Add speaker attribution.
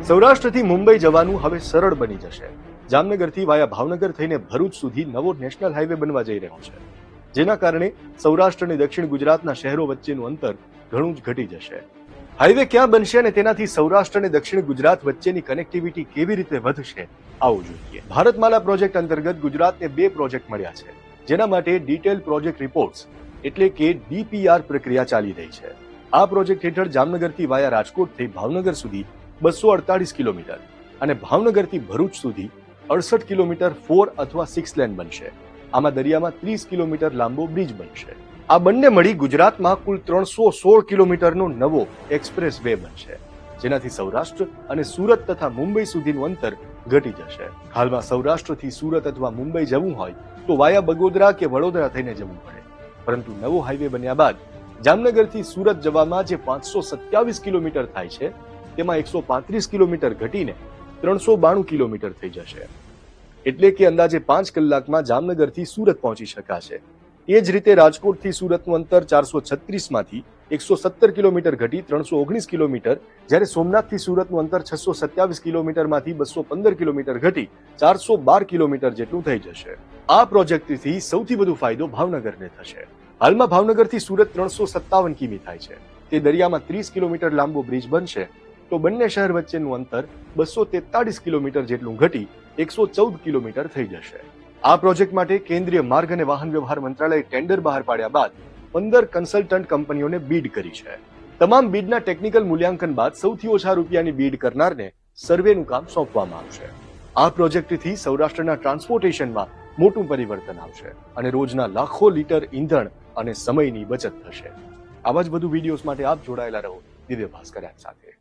Speaker 1: સૌરાષ્ટ્રથી મુંબઈ જવાનું હવે સરળ બની જશે. જામનગરથી વાયા ભાવનગર થઈને ભરૂચ સુધી નવો નેશનલ હાઈવે બનવા જઈ રહ્યો છે, જેના કારણે સૌરાષ્ટ્ર અને દક્ષિણ ગુજરાતના શહેરો વચ્ચેનું અંતર ઘણું જ ઘટી જશે. હાઈવે ક્યાં બનશે અને તેનાથી સૌરાષ્ટ્ર અને દક્ષિણ ગુજરાત વચ્ચેની કનેક્ટિવિટી કેવી રીતે વધશે, આવું જોઈએ. ભારતમાલા પ્રોજેક્ટ અંતર્ગત ગુજરાતને 2 પ્રોજેક્ટ મળ્યા છે, જેના માટે ડિટેલ પ્રોજેક્ટ રિપોર્ટ્સ એટલે કે DPR પ્રક્રિયા ચાલી રહી છે. આ પ્રોજેક્ટ હેઠળ જામનગરથી વાયા રાજકોટથી ભાવનગર સુધી 248 કિલોમીટર અને ભાવનગરથી ભરૂચ સુધી 68 કિલોમીટર 4 અથવા 6 લેન બનશે. આમાં દરિયામાં 30 કિલોમીટર લાંબો બ્રિજ બનશે. આ બંને મળી ગુજરાતમાં કુલ 316 કિલોમીટરનો નવો એક્સપ્રેસ વે બનશે, જેનાથી સૌરાષ્ટ્ર અને સુરત તથા મુંબઈ સુધીનું અંતર ઘટી જશે. હાલમાં સૌરાષ્ટ્રથી સુરત અથવા મુંબઈ જવું હોય તો વાયા બગોદરા કે વડોદરા થઈને જવું પડે, પરંતુ નવો હાઈવે બન્યા બાદ જામનગરથી સુરત જવામાં જે 527 કિલોમીટર થાય છે, તેમાં 135 કિલોમીટર ઘટીને 392 કિલોમીટર થઈ જશે. એટલે કે અંદાજે 5 કલાકમાં જામનગરથી સુરત પહોંચી શકાશે. એ જ રીતે રાજકોટથી સુરતનું અંતર 436 માંથી 117 કિલોમીટર ઘટી 319 કિલોમીટર, જ્યારે સોમનાથથી સુરતનું અંતર 627 કિલોમીટરમાંથી 215 કિલોમીટર ઘટી 412 કિલોમીટર જેટલું થઈ જશે. આ પ્રોજેક્ટથી સૌથી વધુ ફાયદો ભાવનગરને થશે. હાલમાં ભાવનગરથી સુરત 357 કિમી થાય છે. તે દરિયામાં 30 કિલોમીટર લાંબો બ્રિજ બનશે તો બંને શહેર વચ્ચેનું અંતર 243 કિલોમીટર જેટલું ઘટી 114 કિલોમીટર થઈ જશે. આ પ્રોજેક્ટ માટે કેન્દ્રીય માર્ગ અને વાહન વ્યવહાર મંત્રાલયે ટેન્ડર બહાર પાડ્યા બાદ 15 કન્સલ્ટન્ટ કંપનીઓને બીડ કરી છે. તમામ બીડના ટેકનિકલ મૂલ્યાંકન બાદ સૌથી ઓછા રૂપિયાની બીડ કરનારને સર્વેનું કામ સોંપવામાં આવશે. આ પ્રોજેક્ટથી સૌરાષ્ટ્રના ટ્રાન્સપોર્ટેશનમાં મોટું પરિવર્તન આવશે અને રોજના લાખો લીટર ઈંધણ અને સમયની બચત થશે. આવા જ વધુ વિડીયોઝ માટે આપ જોડાયેલા રહો દિવ્ય ભાસ્કર એપ સાથે.